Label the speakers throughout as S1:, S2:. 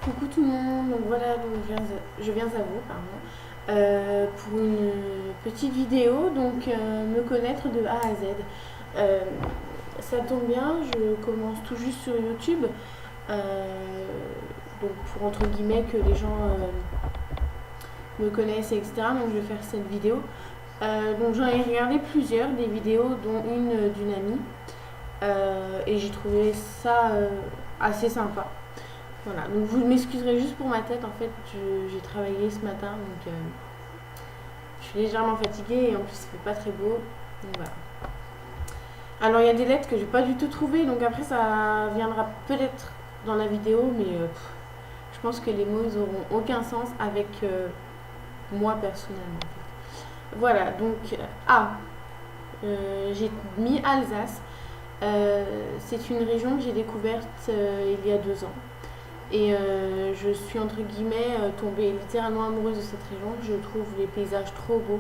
S1: Coucou tout le monde, donc voilà, donc je viens à vous, pardon, pour une petite vidéo, donc me connaître de A à Z. Euh, Ça tombe bien, je commence tout juste sur YouTube, euh, donc pour entre guillemets que les gens me connaissent, etc. Donc je vais faire cette vidéo. Donc j'en ai regardé plusieurs, des vidéos, dont une d'une amie, et j'ai trouvé ça assez sympa. Voilà, donc vous m'excuserez juste pour ma tête, en fait, j'ai travaillé ce matin, donc je suis légèrement fatiguée et en plus il fait pas très beau, donc voilà. Alors il y a des lettres que j'ai pas du tout trouvées, donc après ça viendra peut-être dans la vidéo, mais je pense que les mots ils auront aucun sens avec moi personnellement. En fait. Voilà, donc j'ai mis Alsace. C'est une région que j'ai découverte il y a 2 ans. Et je suis entre guillemets tombée littéralement amoureuse de cette région. Je trouve les paysages trop beaux,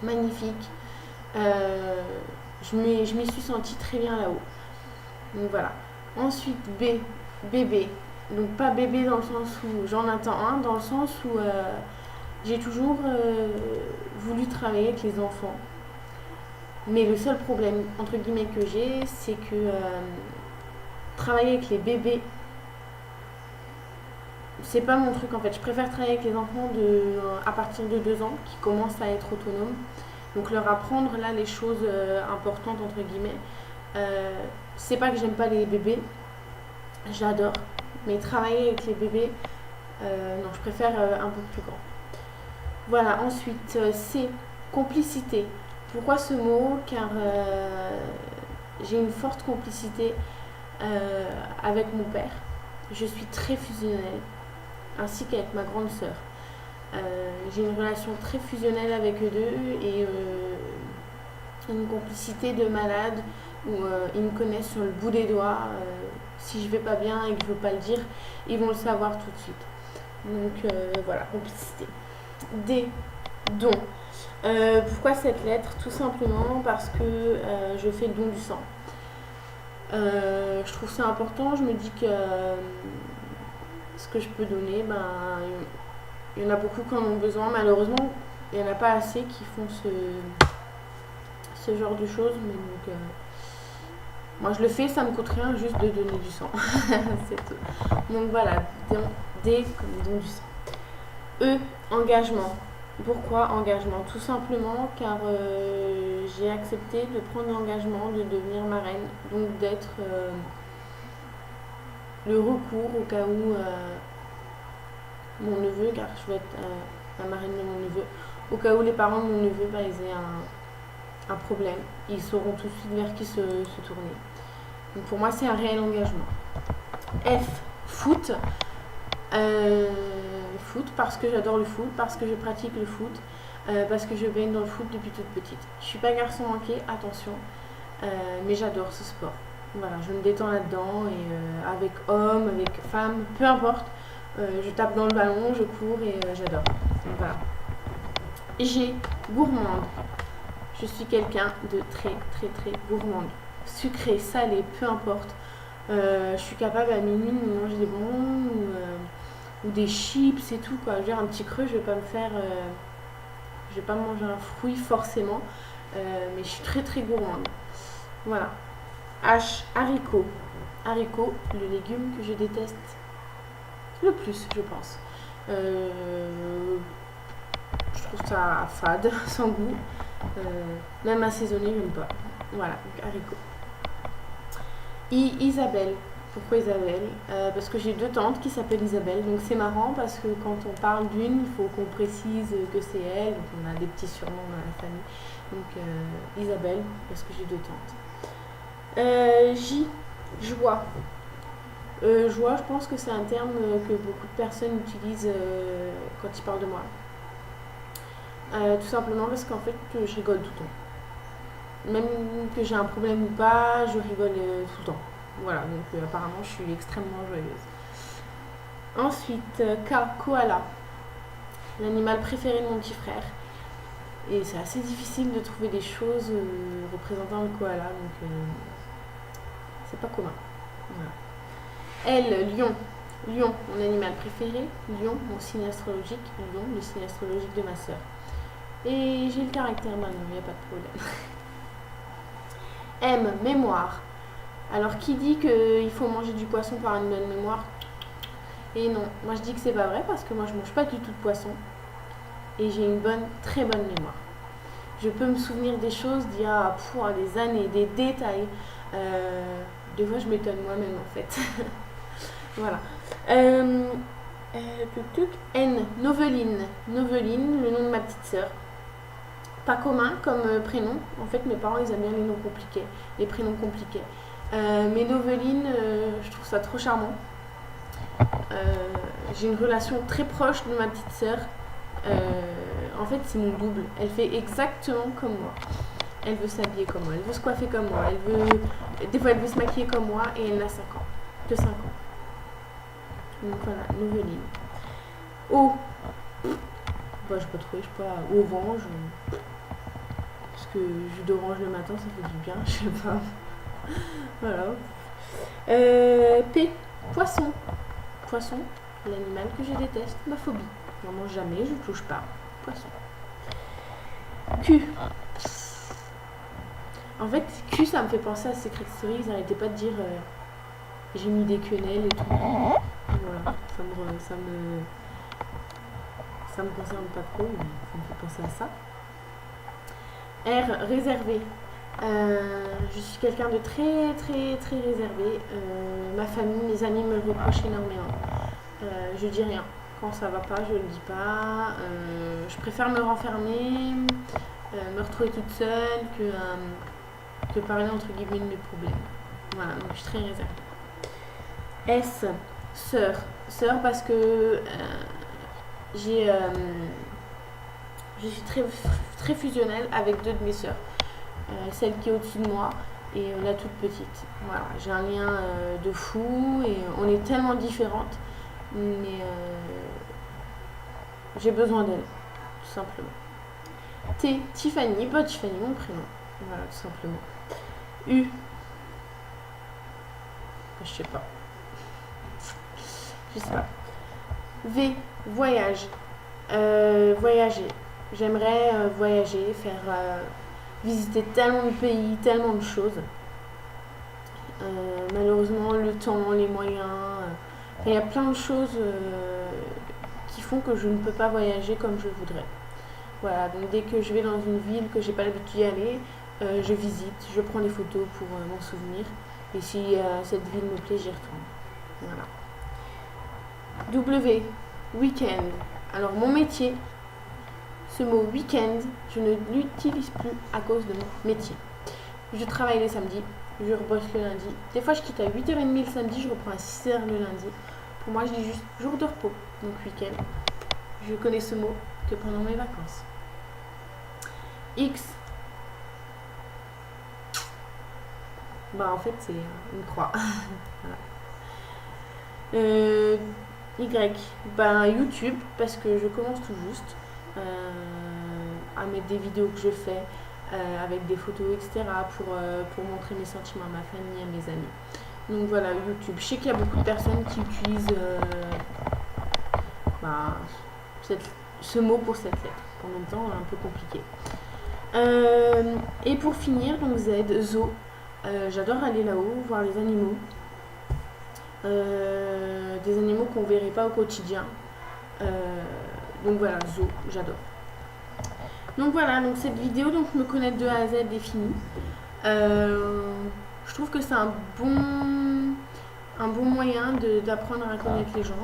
S1: magnifiques. Euh, je m'y suis sentie très bien là-haut. Donc voilà. Ensuite, bébé. Donc pas bébé dans le sens où j'en attends un, dans le sens où j'ai toujours voulu travailler avec les enfants. Mais le seul problème, entre guillemets, que j'ai, c'est que travailler avec les bébés, c'est pas mon truc en fait. Je préfère travailler avec les enfants à partir de 2 ans qui commencent à être autonomes. Donc leur apprendre là les choses importantes entre guillemets. Euh, c'est pas que j'aime pas les bébés, j'adore. Mais travailler avec les bébés, non, je préfère un peu plus grand. Voilà, ensuite c'est complicité. Pourquoi ce mot? Car j'ai une forte complicité avec mon père. Je suis très fusionnelle, ainsi qu'avec ma grande sœur. J'ai une relation très fusionnelle avec eux deux et une complicité de malade où ils me connaissent sur le bout des doigts. Si je vais pas bien et que je veux pas le dire, ils vont le savoir tout de suite. Donc voilà, complicité. D. Don. Pourquoi cette lettre? Tout simplement parce que je fais le don du sang. Je trouve ça important. Je me dis que ce que je peux donner, ben, il y en a beaucoup qui en ont besoin. Malheureusement, il n'y en a pas assez qui font ce genre de choses. Mais donc, moi, je le fais, ça me coûte rien juste de donner du sang. C'est tout. Donc voilà, D comme don du sang. E, engagement. Pourquoi engagement? Tout simplement car j'ai accepté de prendre l'engagement de devenir marraine, donc d'être le recours au cas où mon neveu, car je vais être la marraine de mon neveu, au cas où les parents de mon neveu bah, ils aient un problème, ils sauront tout de suite vers qui se tourner. Donc pour moi c'est un réel engagement. F, foot. Foot parce que j'adore le foot, parce que je pratique le foot, parce que je baigne dans le foot depuis toute petite. Je suis pas garçon manqué, attention, mais j'adore ce sport. Voilà, je me détends là-dedans et avec hommes, avec femmes, peu importe, je tape dans le ballon, je cours et j'adore. Donc voilà. G, gourmande. Je suis quelqu'un de très très très gourmande. Sucré, salé, peu importe. Je suis capable à minuit de manger des bonbons ou des chips et tout quoi. Je veux dire, un petit creux, je vais pas me faire, je vais pas manger un fruit forcément, mais je suis très très gourmande. Voilà. H, haricot. Haricot, le légume que je déteste le plus, je pense. Je trouve ça fade, sans goût. Même assaisonné, j'aime pas. Voilà, donc haricot. Isabelle. Pourquoi Isabelle? Parce que j'ai 2 tantes qui s'appellent Isabelle. Donc c'est marrant parce que quand on parle d'une, il faut qu'on précise que c'est elle. Donc on a des petits surnoms dans la famille. Donc Isabelle, parce que j'ai 2 tantes. J. Joie. Joie, je pense que c'est un terme que beaucoup de personnes utilisent quand ils parlent de moi. Tout simplement parce qu'en fait, je rigole tout le temps. Même que j'ai un problème ou pas, je rigole tout le temps. Voilà, donc apparemment je suis extrêmement joyeuse. Ensuite, K, koala, l'animal préféré de mon petit frère. Et c'est assez difficile de trouver des choses représentant le koala, donc c'est pas commun. Voilà. L, lion. Lion, mon animal préféré. Lion, mon signe astrologique. Lion, le signe astrologique de ma sœur. Et j'ai le caractère maintenant, il n'y a pas de problème. M, mémoire. Alors, qui dit qu'il faut manger du poisson pour avoir une bonne mémoire? Et non, moi je dis que c'est pas vrai parce que moi je mange pas du tout de poisson. Et j'ai une très bonne mémoire. Je peux me souvenir des choses d'il y a des années, des détails. Des fois, je m'étonne moi-même en fait. Voilà. N, Noveline. Noveline, le nom de ma petite sœur. Pas commun comme prénom. En fait, mes parents, ils aiment bien les noms compliqués, les prénoms compliqués. Mais Noveline, je trouve ça trop charmant. J'ai une relation très proche de ma petite sœur. En fait, c'est mon double. Elle fait exactement comme moi. Elle veut s'habiller comme moi, elle veut se coiffer comme moi, des fois elle veut se maquiller comme moi et elle a 5 ans. De 5 ans. Donc voilà, Noveline. O. Bah, je sais pas trop, je sais pas. Orange. Parce que jus d'orange le matin, ça fait du bien, je sais pas. Voilà. P. Poisson. Poisson, l'animal que je déteste, ma phobie. Je n'en mange jamais, je ne touche pas. Poisson. Q. En fait, Q, ça me fait penser à Secret Story. Ils n'arrêtaient pas de dire j'ai mis des quenelles et tout. Voilà, ça me concerne pas trop, mais ça me fait penser à ça. R, réservé. Je suis quelqu'un de très très très réservé. Ma famille, mes amis me le reprochent énormément. Je dis rien. Quand ça va pas, je le dis pas. Je préfère me renfermer, me retrouver toute seule que parler entre guillemets de mes problèmes. Voilà, donc je suis très réservée. S, sœur. Sœur parce que je suis très, très fusionnelle avec 2 de mes sœurs. Celle qui est au-dessus de moi et la toute petite. Voilà, j'ai un lien de fou et on est tellement différentes, mais j'ai besoin d'elle, tout simplement. T, Tiffany, pas Tiffany, mon prénom. Voilà, tout simplement. U, je sais pas. Je sais pas. V, voyage. Voyager. J'aimerais voyager, visiter tellement de pays, tellement de choses. Malheureusement, le temps, les moyens, il y a plein de choses qui font que je ne peux pas voyager comme je voudrais. Voilà, donc dès que je vais dans une ville que j'ai pas l'habitude d'y aller, je visite, je prends des photos pour m'en souvenir. Et si cette ville me plaît, j'y retourne. Voilà. W, week-end. Alors mon métier, ce mot week-end, je ne l'utilise plus à cause de mon métier. Je travaille le samedi, je rebosse le lundi. Des fois, je quitte à 8h30 le samedi, je reprends à 6h le lundi. Pour moi, je dis juste jour de repos, donc week-end. Je connais ce mot que pendant mes vacances. X. Bah, en fait, c'est une croix. Voilà. Y. Ben, YouTube, parce que je commence tout juste à mettre des vidéos que je fais avec des photos, etc. pour montrer mes sentiments à ma famille, à mes amis. Donc voilà, YouTube. Je sais qu'il y a beaucoup de personnes qui utilisent ce mot pour cette lettre. En même temps, un peu compliqué. Et pour finir, donc Z, zoo. J'adore aller là-haut, voir les animaux. Des animaux qu'on ne verrait pas au quotidien. Donc voilà, zoo, j'adore. Donc voilà, donc cette vidéo, donc me connaître de A à Z est finie. Je trouve que c'est un bon moyen d'apprendre à connaître les gens,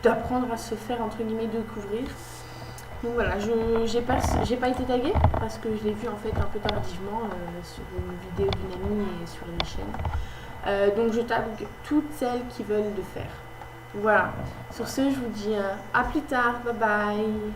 S1: d'apprendre à se faire entre guillemets découvrir. Donc voilà, j'ai pas été taguée parce que je l'ai vu en fait un peu tardivement sur une vidéo d'une amie et sur les chaînes. Donc je tague toutes celles qui veulent le faire. Voilà. Sur ce, je vous dis à plus tard. Bye bye.